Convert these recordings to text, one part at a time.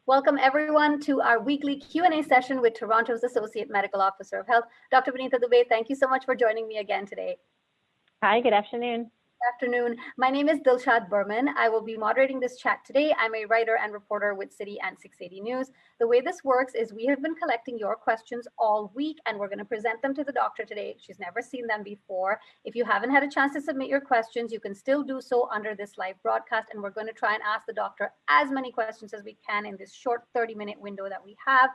Welcome everyone to our weekly Q&A session with Toronto's Associate Medical Officer of Health, Dr. Vinita Dubey. Thank you so much for joining me again today. Hi, good afternoon. Good afternoon. My name is Dilshad Burman. I will be moderating this chat today. I'm a writer and reporter with City and 680 News. The way this works is we have been collecting your questions all week, and we're going to present them to the doctor today. She's never seen them before. If you haven't had a chance to submit your questions, you can still do so under this live broadcast, and we're going to try and ask the doctor as many questions as we can in this short 30-minute window that we have.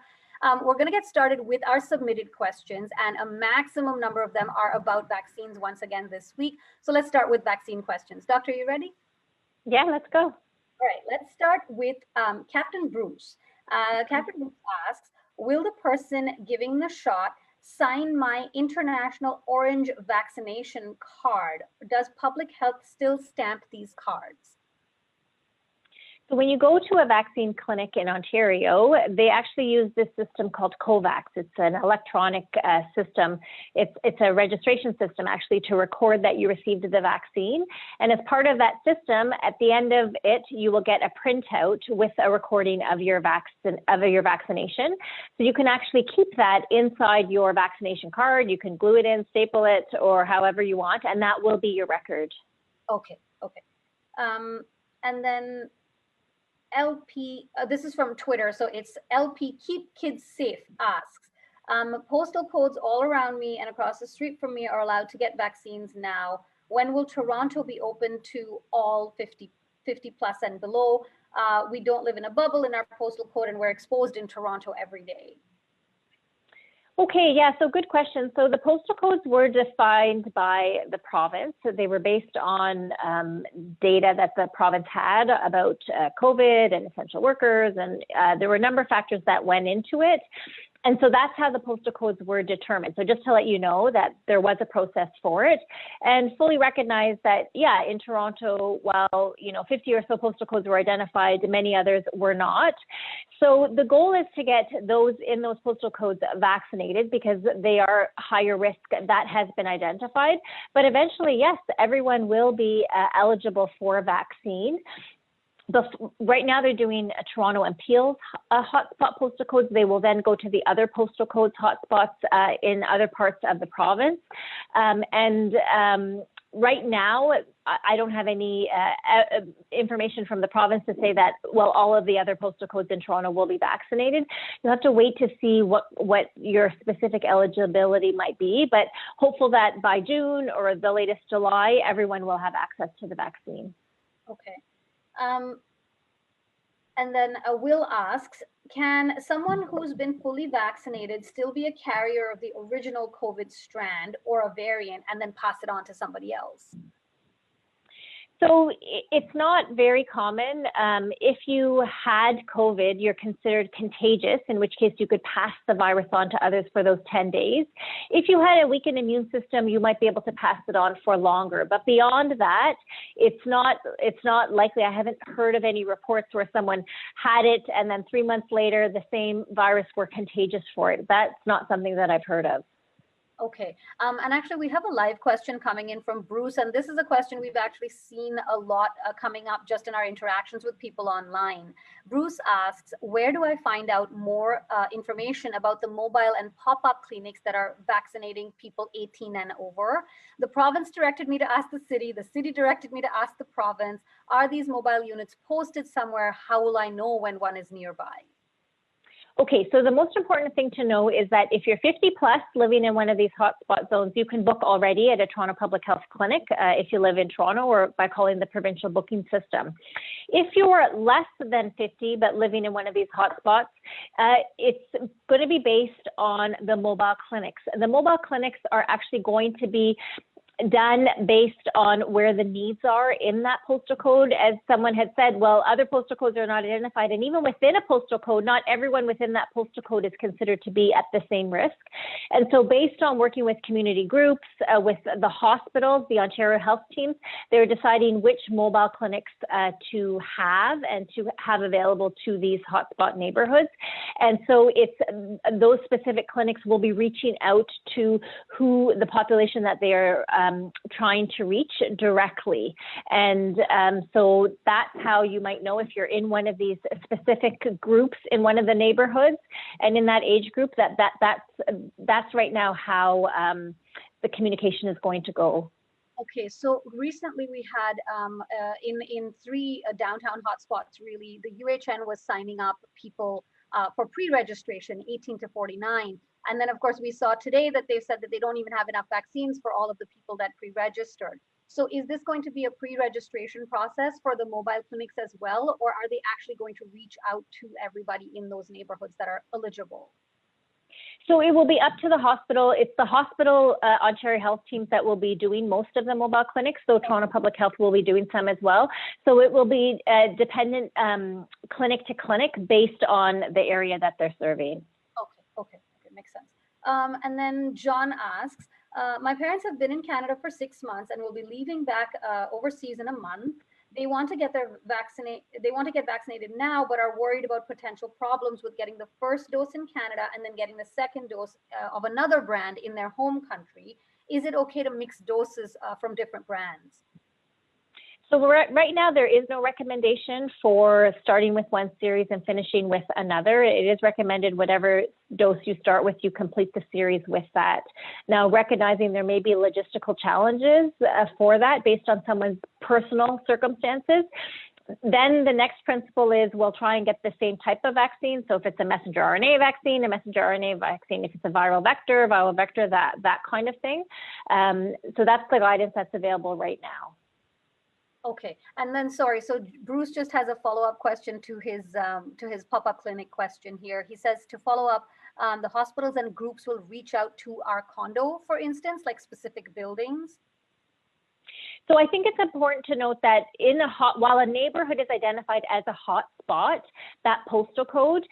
We're going to get started with our submitted questions, and a maximum number of them are about vaccines once again this week. So let's start with vaccine questions. Doctor, you ready? Yeah, let's go. All right, let's start with Captain Bruce. Captain Bruce asks, will the person giving the shot sign my international orange vaccination card? Does public health still stamp these cards? So when you go to a vaccine clinic in Ontario, they actually use this system called COVAX. It's an electronic system. It's a registration system actually to record that you received the vaccine. And as part of that system, at the end of it, you will get a printout with a recording of your vaccination. So you can actually keep that inside your vaccination card. You can glue it in, staple it, or however you want, and that will be your record. Okay. And then LP, this is from Twitter, so it's LP Keep Kids Safe asks, postal codes all around me and across the street from me are allowed to get vaccines now. When will Toronto be open to all 50 plus and below? We don't live in a bubble in our postal code, and we're exposed in Toronto every day. Okay, yeah, so good question. So the postal codes were defined by the province. So they were based on data that the province had about COVID and essential workers, and there were a number of factors that went into it. And so that's how the postal codes were determined. So just to let you know that there was a process for it, and fully recognize that, yeah, in Toronto, while 50 or so postal codes were identified, many others were not. So the goal is to get those in those postal codes vaccinated because they are higher risk. That has been identified. But eventually, yes, everyone will be eligible for a vaccine. Right now, they're doing a Toronto and Peel's hotspot postal codes. They will then go to the other postal codes hotspots in other parts of the province. Right now, I don't have any information from the province to say that, well, all of the other postal codes in Toronto will be vaccinated. You'll have to wait to see what your specific eligibility might be, but hopeful that by June or the latest July, everyone will have access to the vaccine. Okay. And then Will asks, can someone who's been fully vaccinated still be a carrier of the original COVID strand or a variant and then pass it on to somebody else? So it's not very common. If you had COVID, you're considered contagious, in which case you could pass the virus on to others for those 10 days. If you had a weakened immune system, you might be able to pass it on for longer. But beyond that, it's not likely. I haven't heard of any reports where someone had it and then 3 months later, the same virus were contagious for it. That's not something that I've heard of. Okay, and actually we have a live question coming in from Bruce, and this is a question we've actually seen a lot coming up just in our interactions with people online. Bruce asks, where do I find out more information about the mobile and pop-up clinics that are vaccinating people 18 and over? The province directed me to ask the city directed me to ask the province. Are these mobile units posted somewhere? How will I know when one is nearby? Okay, so the most important thing to know is that if you're 50 plus living in one of these hotspot zones, you can book already at a Toronto Public Health Clinic if you live in Toronto or by calling the provincial booking system. If you're less than 50 but living in one of these hotspots, it's going to be based on the mobile clinics. The mobile clinics are actually going to be done based on where the needs are in that postal code. As someone had said, well, other postal codes are not identified. And even within a postal code, not everyone within that postal code is considered to be at the same risk. And so based on working with community groups, with the hospitals, the Ontario health teams, they're deciding which mobile clinics to have and to have available to these hotspot neighborhoods. And so it's those specific clinics will be reaching out to who the population that they are trying to reach directly. And so that's how you might know if you're in one of these specific groups in one of the neighborhoods and in that age group, that's right now how the communication is going to go. Okay, so recently we had in three downtown hotspots, really, the UHN was signing up people for pre-registration, 18 to 49. And then, of course, we saw today that they've said that they don't even have enough vaccines for all of the people that pre-registered. So is this going to be a pre-registration process for the mobile clinics as well, or are they actually going to reach out to everybody in those neighborhoods that are eligible? So it will be up to the hospital. It's the hospital Ontario Health teams that will be doing most of the mobile clinics. So Toronto Public Health will be doing some as well. So it will be dependent clinic to clinic based on the area that they're serving. Okay, makes sense. And then John asks, my parents have been in Canada for 6 months and will be leaving back overseas in a month. They want to get vaccinated now, but are worried about potential problems with getting the first dose in Canada and then getting the second dose of another brand in their home country. Is it okay to mix doses from different brands? So right now, there is no recommendation for starting with one series and finishing with another. It is recommended whatever dose you start with, you complete the series with that. Now, recognizing there may be logistical challenges for that based on someone's personal circumstances, then the next principle is we'll try and get the same type of vaccine. So if it's a messenger RNA vaccine, a messenger RNA vaccine, if it's a viral vector, that kind of thing. So that's the guidance that's available right now. Okay, and then sorry, so Bruce just has a follow-up question to his pop-up clinic question here. He says to follow up, the hospitals and groups will reach out to our condo, for instance, like specific buildings. So I think it's important to note that while a neighborhood is identified as a hot spot, that postal code,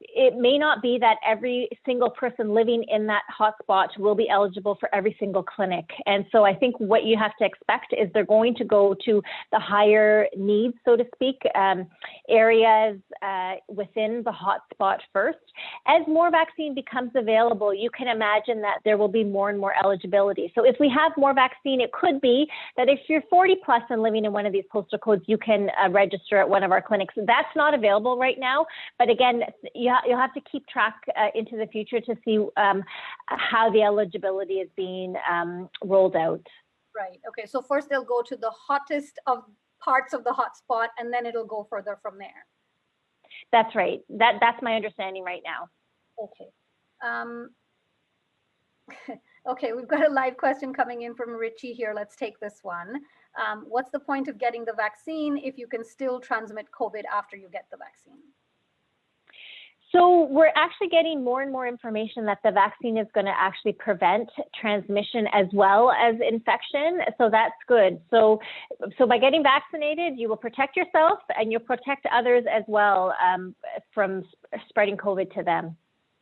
it may not be that every single person living in that hot spot will be eligible for every single clinic. And so I think what you have to expect is they're going to go to the higher needs, so to speak, areas within the hot spot first. As more vaccine becomes available, you can imagine that there will be more and more eligibility. So if we have more vaccine, it could be that if you're 40 plus and living in one of these postal codes, you can register at one of our clinics. That's not available right now. But again, you'll have to keep track into the future to see how the eligibility is being rolled out. Right. Okay. So first they'll go to the hottest of parts of the hotspot, and then it'll go further from there. That's right. That's my understanding right now. Okay. Okay, we've got a live question coming in from Richie here. Let's take this one. What's the point of getting the vaccine if you can still transmit COVID after you get the vaccine? So we're actually getting more and more information that the vaccine is going to actually prevent transmission as well as infection. So that's good. So by getting vaccinated, you will protect yourself and you'll protect others as well from spreading COVID to them.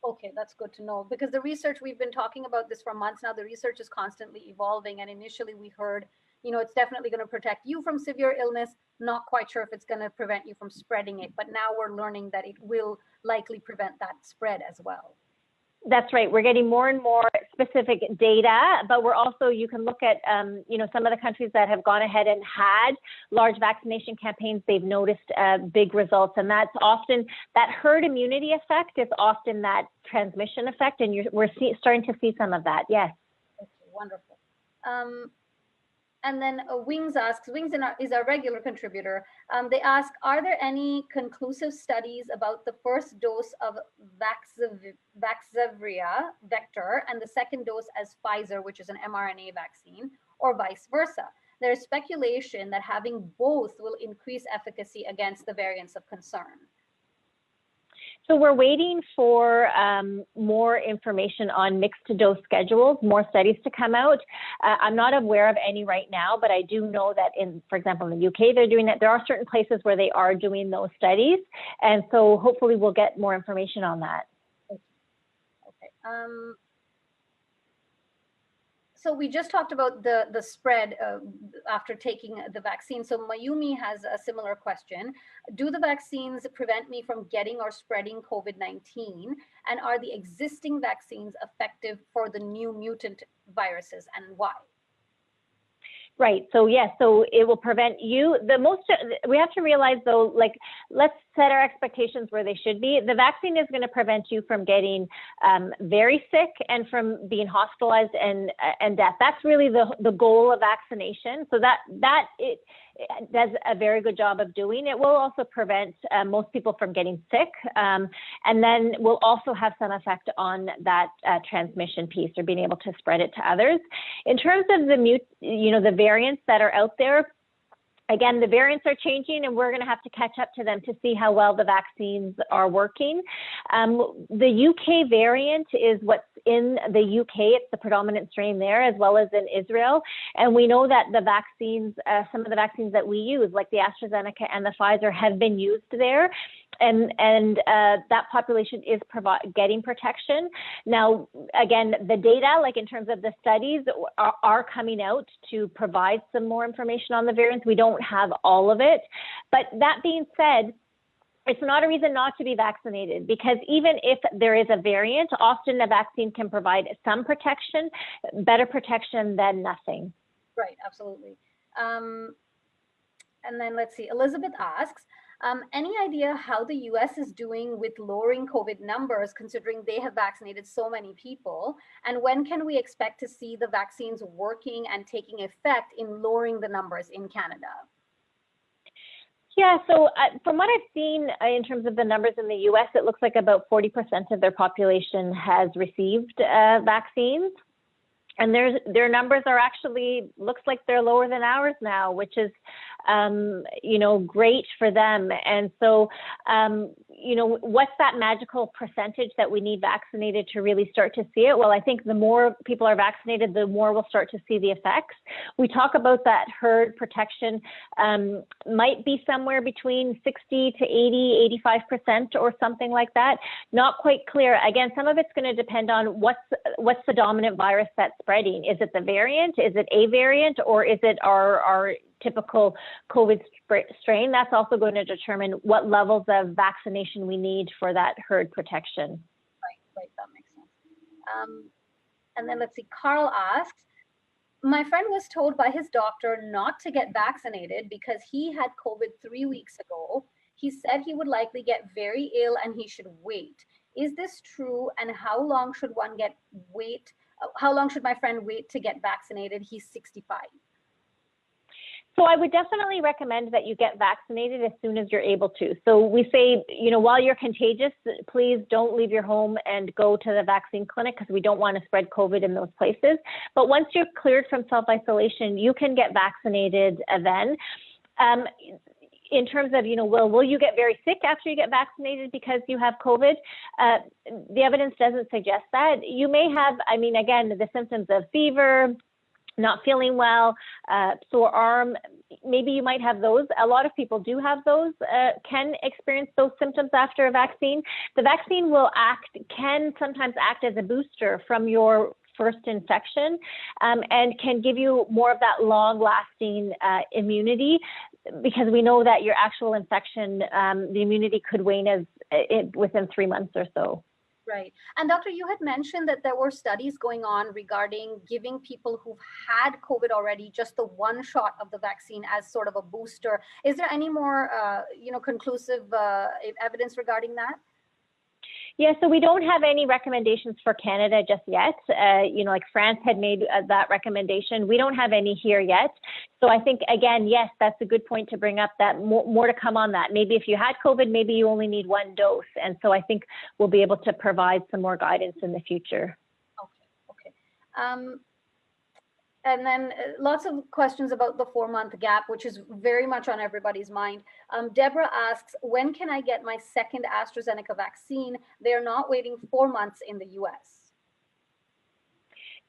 Okay, that's good to know, because the research, we've been talking about this for months now, the research is constantly evolving, and initially we heard, it's definitely going to protect you from severe illness, not quite sure if it's going to prevent you from spreading it, but now we're learning that it will likely prevent that spread as well. That's right. We're getting more and more specific data, but we're also, you can look at, some of the countries that have gone ahead and had large vaccination campaigns, they've noticed big results. And that's often, that herd immunity effect is often that transmission effect. And we're starting to see some of that. Yes. Okay, wonderful. And then Wings asks, Wings is our regular contributor. They ask, are there any conclusive studies about the first dose of Vaxzevria vector and the second dose as Pfizer, which is an mRNA vaccine, or vice versa? There is speculation that having both will increase efficacy against the variants of concern. So we're waiting for more information on mixed dose schedules, more studies to come out. I'm not aware of any right now, but I do know that for example, in the UK, they're doing it. There are certain places where they are doing those studies. And so hopefully we'll get more information on that. Okay. So we just talked about the spread after taking the vaccine. So Mayumi has a similar question. Do the vaccines prevent me from getting or spreading COVID-19? And are the existing vaccines effective for the new mutant viruses, and why? Right. So yes, so it will prevent you. We have to realize though, like, let's set our expectations where they should be. The vaccine is going to prevent you from getting very sick and from being hospitalized and death. That's really the goal of vaccination. So that it does a very good job of doing. It will also prevent most people from getting sick, and then will also have some effect on that transmission piece, or being able to spread it to others. In terms of the variants that are out there, again, the variants are changing, and we're going to have to catch up to them to see how well the vaccines are working. The UK variant is what's in the UK. It's the predominant strain there, as well as in Israel. And we know that the vaccines, some of the vaccines that we use, like the AstraZeneca and the Pfizer, have been used there. And that population is getting protection. Now, again, the data, like in terms of the studies, are coming out to provide some more information on the variants. We don't have all of it. But that being said, it's not a reason not to be vaccinated, because even if there is a variant, often the vaccine can provide some protection, better protection than nothing. Right, absolutely. And then let's see, Elizabeth asks, any idea how the US is doing with lowering COVID numbers, considering they have vaccinated so many people? And when can we expect to see the vaccines working and taking effect in lowering the numbers in Canada? Yeah, so from what I've seen in terms of the numbers in the US, it looks like about 40% of their population has received vaccines. And their numbers are actually, looks like they're lower than ours now, which is, great for them. And so, what's that magical percentage that we need vaccinated to really start to see it? Well, I think the more people are vaccinated, the more we'll start to see the effects. We talk about that herd protection, might be somewhere between 60 to 80, 85% or something like that. Not quite clear. Again, some of it's going to depend on what's the dominant virus that's spreading. Is it the variant? Is it a variant? Or is it our typical COVID strain? That's also going to determine what levels of vaccination we need for that herd protection. Right, that makes sense. And then let's see, Carl asks, my friend was told by his doctor not to get vaccinated because he had COVID 3 weeks ago. He said he would likely get very ill and he should wait. Is this true? And how long should how long should my friend wait to get vaccinated? He's 65. So I would definitely recommend that you get vaccinated as soon as you're able to. So we say, while you're contagious, please don't leave your home and go to the vaccine clinic, because we don't want to spread COVID in those places. But once you're cleared from self-isolation, you can get vaccinated then. In terms of, will you get very sick after you get vaccinated because you have COVID? The evidence doesn't suggest that. You may have, again, the symptoms of fever, not feeling well, sore arm, maybe you might have those. A lot of people do have those, can experience those symptoms after a vaccine. The vaccine can sometimes act as a booster from your first infection, and can give you more of that long-lasting immunity, because we know that your actual infection, the immunity could wane within 3 months or so. Right. And doctor, you had mentioned that there were studies going on regarding giving people who've had COVID already just the one shot of the vaccine as sort of a booster. Is there any more, conclusive evidence regarding that? Yeah, so we don't have any recommendations for Canada just yet. Like France had made that recommendation. We don't have any here yet. So I think, again, yes, that's a good point to bring up, that more to come on that. Maybe if you had COVID, maybe you only need one dose. And so I think we'll be able to provide some more guidance in the future. Okay. And then lots of questions about the 4-month gap, which is very much on everybody's mind. Deborah asks, when can I get my second AstraZeneca vaccine? They're not waiting 4 months in the US.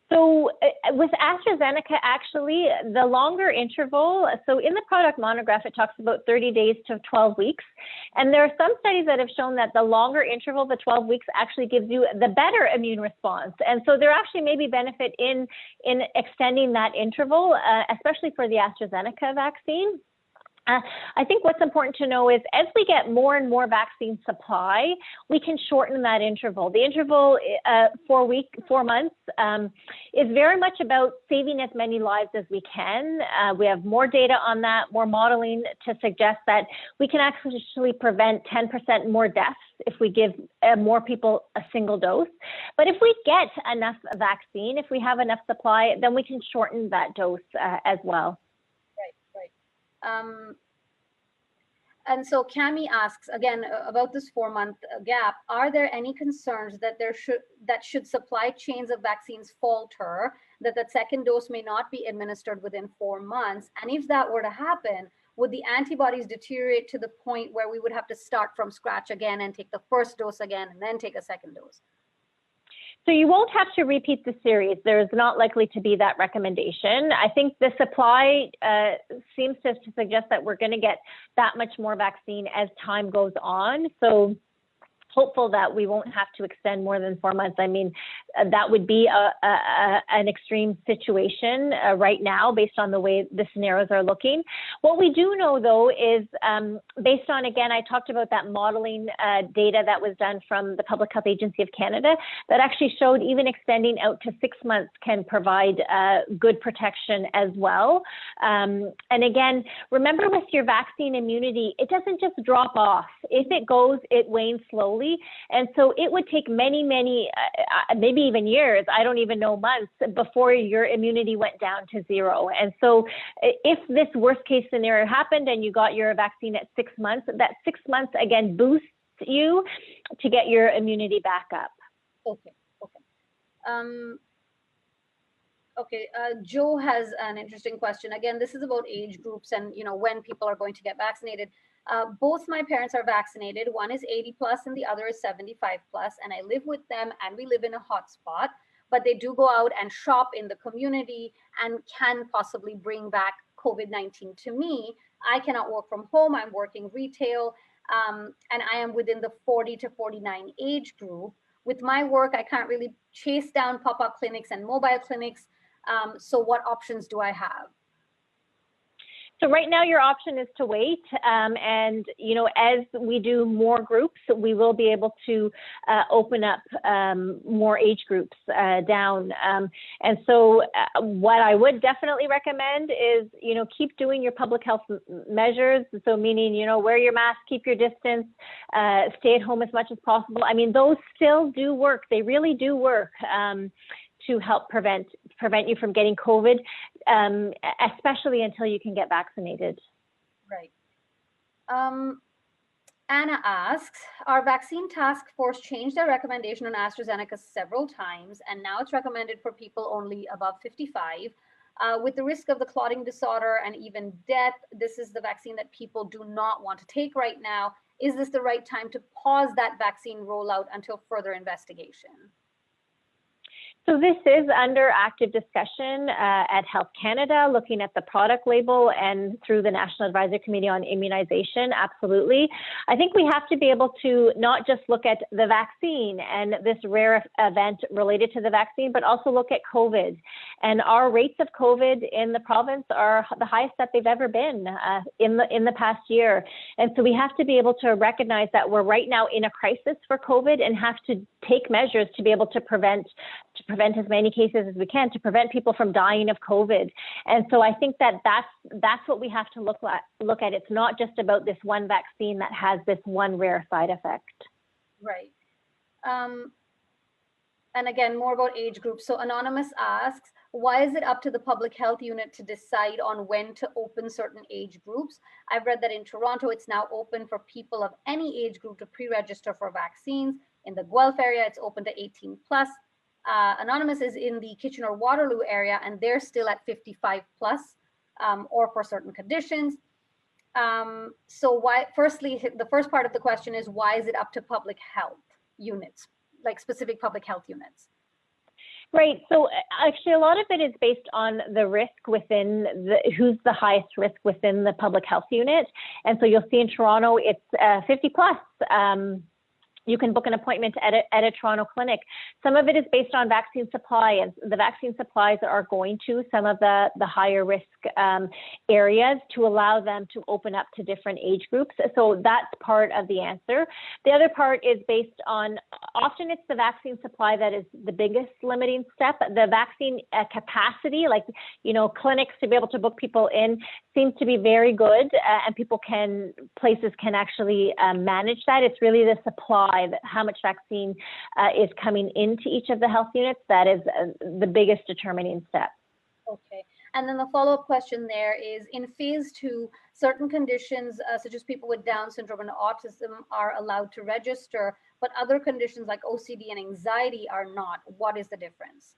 So with AstraZeneca, actually, the longer interval, so in the product monograph, it talks about 30 days to 12 weeks. And there are some studies that have shown that the longer interval, the 12 weeks, actually gives you the better immune response. And so there actually may be benefit in extending that interval, especially for the AstraZeneca vaccine. I think what's important to know is as we get more and more vaccine supply, we can shorten that interval. The interval, 4 months, is very much about saving as many lives as we can. We have more data on that, more modeling to suggest that we can actually prevent 10% more deaths if we give more people a single dose. But if we get enough vaccine, if we have enough supply, then we can shorten that dose as well. And so Cami asks again about this 4-month gap. Are there any concerns that should supply chains of vaccines falter, that second dose may not be administered within 4 months? And if that were to happen, would the antibodies deteriorate to the point where we would have to start from scratch again and take the first dose again and then take a second dose? So you won't have to repeat the series. There's not likely to be that recommendation. I think the supply seems to suggest that we're going to get that much more vaccine as time goes on. So hopeful that we won't have to extend more than 4 months. I mean, that would be an extreme situation right now based on the way the scenarios are looking. What we do know, though, is based on, again, I talked about that modeling data that was done from the Public Health Agency of Canada that actually showed even extending out to 6 months can provide good protection as well. And again, remember with your vaccine immunity, it doesn't just drop off. If it goes, it wanes slowly. And so it would take many, maybe even years, I don't even know, months before your immunity went down to zero. And so if this worst case scenario happened and you got your vaccine at 6 months, that 6 months again boosts you to get your immunity back up. Okay. Joe has an interesting question. Again, this is about age groups and when people are going to get vaccinated. Both my parents are vaccinated. One is 80 plus and the other is 75 plus, and I live with them and we live in a hotspot, but they do go out and shop in the community and can possibly bring back COVID-19 to me. I cannot work from home. I'm working retail, and I am within the 40 to 49 age group. With my work, I can't really chase down pop-up clinics and mobile clinics. So what options do I have? So right now your option is to wait, and as we do more groups, we will be able to open up more age groups down. And so what I would definitely recommend is keep doing your public health measures. So meaning wear your mask, keep your distance, stay at home as much as possible. I mean, those still do work. They really do work. To help prevent you from getting COVID, especially until you can get vaccinated. Right. Anna asks, our vaccine task force changed their recommendation on AstraZeneca several times, and now it's recommended for people only above 55. With the risk of the clotting disorder and even death, this is the vaccine that people do not want to take right now. Is this the right time to pause that vaccine rollout until further investigation? So this is under active discussion at Health Canada, looking at the product label and through the National Advisory Committee on Immunization, absolutely. I think we have to be able to not just look at the vaccine and this rare event related to the vaccine, but also look at COVID. And our rates of COVID in the province are the highest that they've ever been in the past year. And so we have to be able to recognize that we're right now in a crisis for COVID and have to take measures to be able to prevent as many cases as we can, to prevent people from dying of COVID. And so I think that's what we have to look at. It's not just about this one vaccine that has this one rare side effect. Right. And again, more about age groups. So Anonymous asks, why is it up to the public health unit to decide on when to open certain age groups? I've read that in Toronto, it's now open for people of any age group to pre-register for vaccines. In the Guelph area, it's open to 18 plus. Anonymous is in the Kitchener-Waterloo area, and they're still at 55 plus, or for certain conditions. So why, firstly, the first part of the question is, why is it up to public health units, like specific public health units? Right. So actually, a lot of it is based on the risk within who's the highest risk within the public health unit. And so you'll see in Toronto, it's 50 plus. you can book an appointment at a Toronto clinic. Some of it is based on vaccine supply, and the vaccine supplies are going to some of the higher risk areas to allow them to open up to different age groups. So that's part of the answer. The other part is based on, often it's the vaccine supply that is the biggest limiting step. The vaccine capacity, like, clinics to be able to book people in, seems to be very good, and places can actually manage that. It's really the supply, how much vaccine is coming into each of the health units, that is the biggest determining step. Okay. And then the follow-up question there is, in phase 2, certain conditions, such as people with Down syndrome and autism, are allowed to register, but other conditions like OCD and anxiety are not. What is the difference?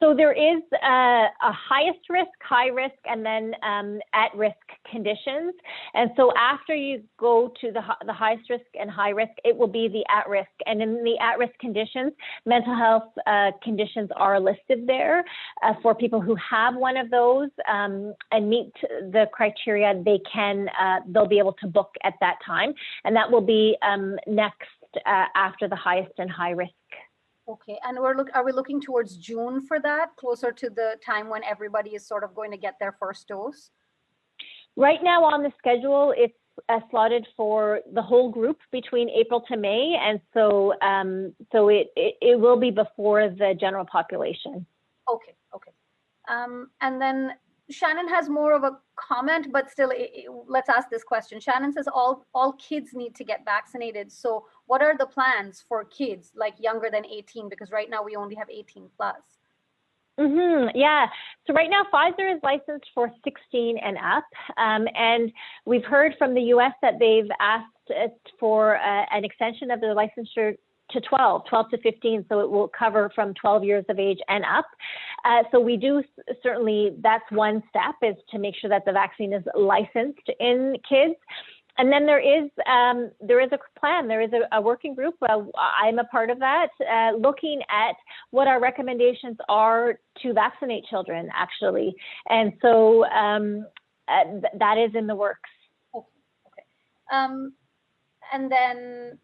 So there is a highest risk, high risk, and then at-risk conditions. And so after you go to the highest risk and high risk, it will be the at-risk. And in the at-risk conditions, mental health conditions are listed there. For people who have one of those and meet the criteria, they'll be able to book at that time. And that will be next after the highest and high risk. Okay, and are we looking towards June for that, closer to the time when everybody is sort of going to get their first dose? Right now on the schedule, it's slotted for the whole group between April to May, and so it will be before the general population. Okay. And then Shannon has more of a comment, but still, let's ask this question. Shannon says all kids need to get vaccinated. So what are the plans for kids like younger than 18? Because right now we only have 18 plus. Yeah. So right now, Pfizer is licensed for 16 and up. And we've heard from the US that they've asked for an extension of their licensure to 12 to 15, so it will cover from 12 years of age and up. So we do certainly, that's one step, is to make sure that the vaccine is licensed in kids. And then there is a plan, there is a working group, I'm a part of that, looking at what our recommendations are to vaccinate children, actually. And so that is in the works. Okay. And then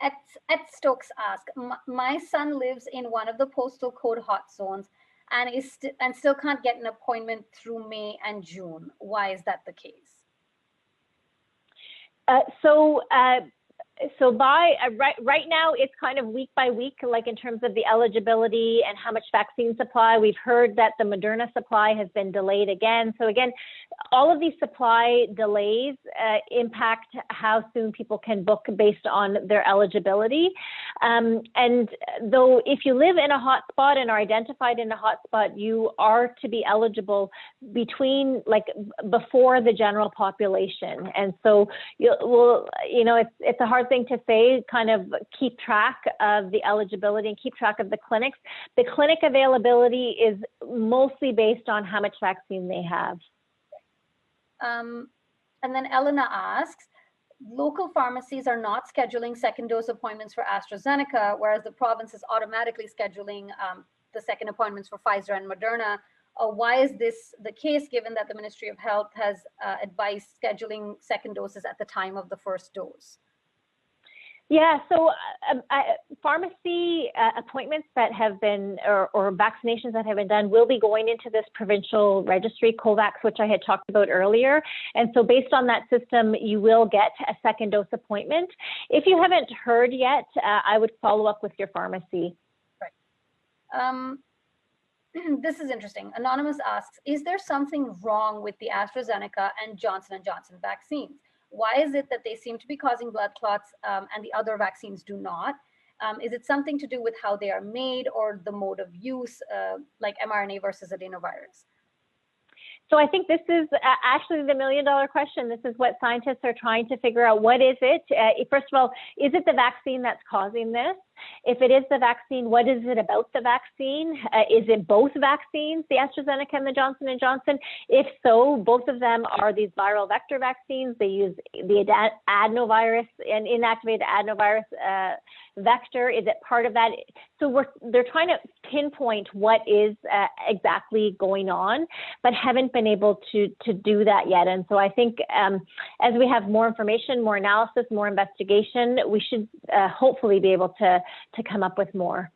at Stokes ask, my son lives in one of the postal code hot zones and still can't get an appointment through May and June. Why is that the case? So right now, it's kind of week by week, like in terms of the eligibility and how much vaccine supply. We've heard that the Moderna supply has been delayed again. So again, all of these supply delays impact how soon people can book based on their eligibility. And though if you live in a hotspot and are identified in a hotspot, you are to be eligible before the general population. And so it's a hard thing to say, kind of keep track of the eligibility and keep track of the clinics. The clinic availability is mostly based on how much vaccine they have. And then Elena asks, local pharmacies are not scheduling second dose appointments for AstraZeneca, whereas the province is automatically scheduling the second appointments for Pfizer and Moderna. Why is this the case, given that the Ministry of Health has advised scheduling second doses at the time of the first dose? Yeah, so pharmacy appointments that have been, or vaccinations that have been done, will be going into this provincial registry, COVAX, which I had talked about earlier. And so based on that system, you will get a second dose appointment. If you haven't heard yet, I would follow up with your pharmacy. Right. This is interesting. Anonymous asks, is there something wrong with the AstraZeneca and Johnson Johnson vaccines? Why is it that they seem to be causing blood clots and the other vaccines do not? Is it something to do with how they are made or the mode of use, like mRNA versus adenovirus? So I think this is actually the million-dollar question. This is what scientists are trying to figure out. What is it? First of all, is it the vaccine that's causing this? If it is the vaccine, what is it about the vaccine? Is it both vaccines, the AstraZeneca and the Johnson and Johnson? If so, both of them are these viral vector vaccines. They use the adenovirus and inactivated adenovirus vector. Is it part of that? So they're trying to pinpoint what is exactly going on, but haven't been able to do that yet. And so I think as we have more information, more analysis, more investigation, we should hopefully be able to come up with more.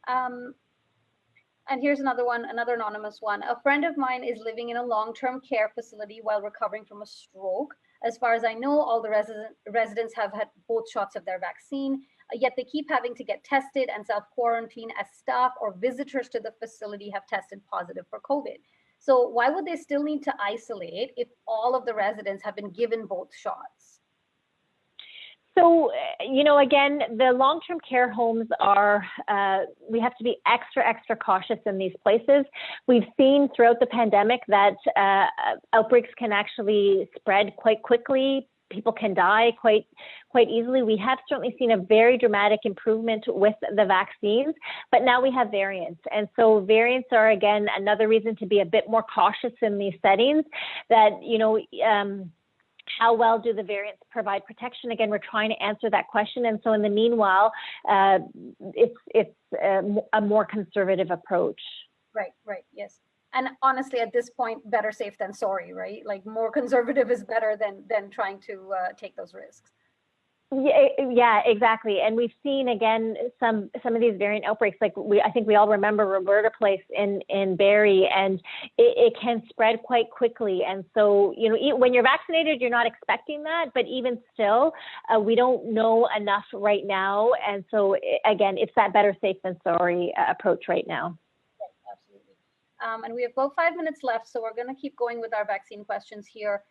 Right. And here's another one, another anonymous one. A friend of mine is living in a long-term care facility while recovering from a stroke. As far as I know, all the residents have had both shots of their vaccine, yet they keep having to get tested and self-quarantine as staff or visitors to the facility have tested positive for COVID. So why would they still need to isolate if all of the residents have been given both shots? So, again, the long-term care homes are, we have to be extra cautious in these places. We've seen throughout the pandemic that outbreaks can actually spread quite quickly. People can die quite easily. We have certainly seen a very dramatic improvement with the vaccines, but now we have variants. And so variants are, again, another reason to be a bit more cautious in these settings that, how well do the variants provide protection? Again, we're trying to answer that question. And so in the meanwhile, it's a more conservative approach. Right, yes. And honestly, at this point, better safe than sorry, right? Like more conservative is better than trying to take those risks. Yeah, exactly. And we've seen, again, some of these variant outbreaks, like I think we all remember Roberta Place in Barrie, and it can spread quite quickly. And so, when you're vaccinated, you're not expecting that, but even still, we don't know enough right now. And so again, it's that better safe than sorry approach right now. Right, absolutely. And we have about 5 minutes left, so we're going to keep going with our vaccine questions here.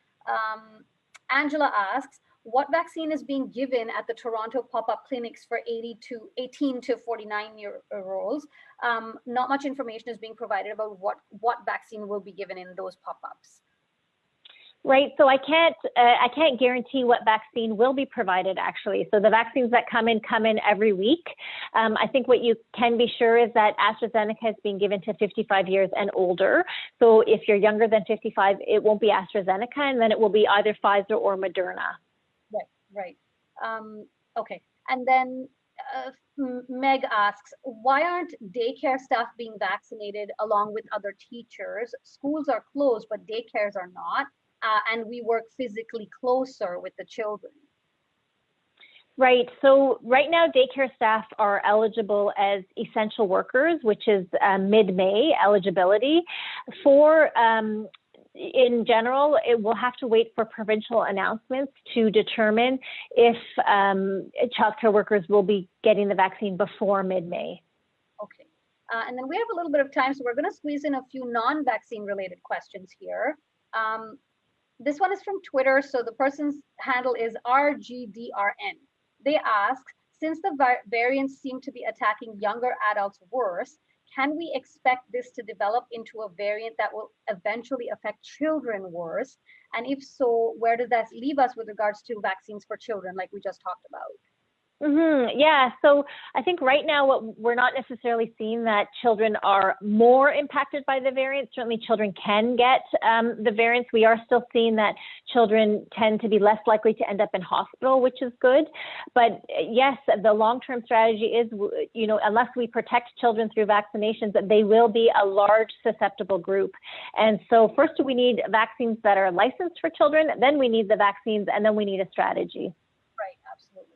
Angela asks, what vaccine is being given at the Toronto pop-up clinics for 18 to 49-year-olds? Not much information is being provided about what vaccine will be given in those pop-ups. Right. So I can't guarantee what vaccine will be provided, actually. So the vaccines that come in every week. I think what you can be sure is that AstraZeneca is being given to 55 years and older. So if you're younger than 55, it won't be AstraZeneca, and then it will be either Pfizer or Moderna. Right. Okay. And then Meg asks, why aren't daycare staff being vaccinated along with other teachers? Schools are closed, but daycares are not. And we work physically closer with the children. Right. So right now, daycare staff are eligible as essential workers, which is mid-May eligibility. In general, it will have to wait for provincial announcements to determine if childcare workers will be getting the vaccine before mid-May. Okay. And then we have a little bit of time, so we're going to squeeze in a few non-vaccine related questions here. This one is from Twitter, so the person's handle is RGDRN. They ask, since the variants seem to be attacking younger adults worse, can we expect this to develop into a variant that will eventually affect children worse? And if so, where does that leave us with regards to vaccines for children, like we just talked about? Yeah, so I think right now we're not necessarily seeing that children are more impacted by the variants. Certainly children can get the variants. We are still seeing that children tend to be less likely to end up in hospital, which is good. But yes, the long-term strategy is, unless we protect children through vaccinations, that they will be a large susceptible group. And so first we need vaccines that are licensed for children, then we need the vaccines, and then we need a strategy. Right, absolutely.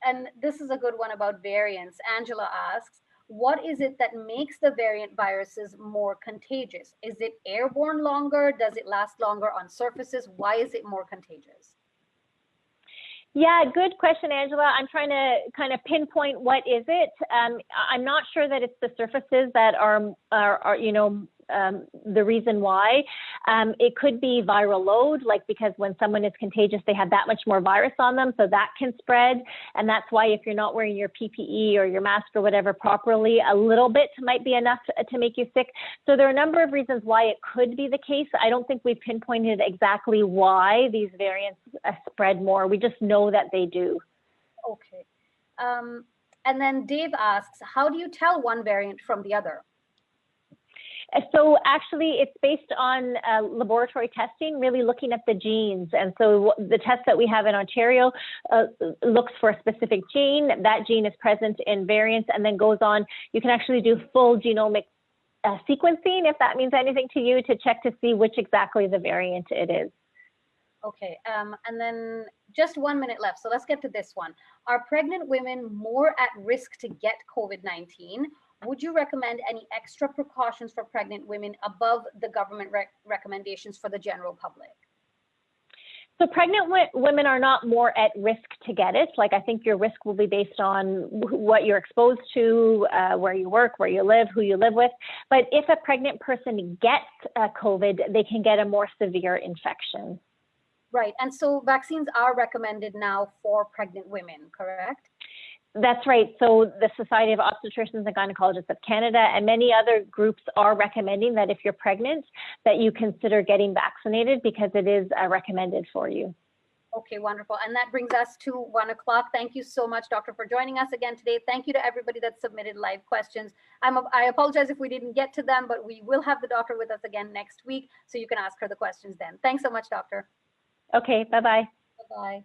And this is a good one about variants. Angela asks, what is it that makes the variant viruses more contagious? Is it airborne longer? Does it last longer on surfaces? Why is it more contagious? Yeah, good question, Angela. I'm trying to kind of pinpoint what is it. I'm not sure that it's the surfaces that are the reason why. It could be viral load, like because when someone is contagious, they have that much more virus on them, so that can spread. And that's why if you're not wearing your PPE or your mask or whatever properly, a little bit might be enough to make you sick. So there are a number of reasons why it could be the case. I don't think we've pinpointed exactly why these variants spread more. We just know that they do. Okay. And then Dave asks, how do you tell one variant from the other? So actually, it's based on laboratory testing, really looking at the genes. And so the test that we have in Ontario looks for a specific gene. That gene is present in variants and then goes on. You can actually do full genomic sequencing, if that means anything to you, to check to see which exactly the variant it is. Okay, and then just 1 minute left. So let's get to this one. Are pregnant women more at risk to get COVID-19? Would you recommend any extra precautions for pregnant women above the government recommendations for the general public? So pregnant women are not more at risk to get it. Like, I think your risk will be based on what you're exposed to, where you work, where you live, who you live with. But if a pregnant person gets COVID, they can get a more severe infection. Right, and so vaccines are recommended now for pregnant women, correct? That's right. So the Society of Obstetricians and Gynecologists of Canada and many other groups are recommending that if you're pregnant, that you consider getting vaccinated because it is recommended for you. Okay, wonderful. And that brings us to 1 o'clock. Thank you so much, Doctor, for joining us again today. Thank you to everybody that submitted live questions. I apologize if we didn't get to them, but we will have the doctor with us again next week, so you can ask her the questions then. Thanks so much, Doctor. Okay, bye-bye. Bye-bye.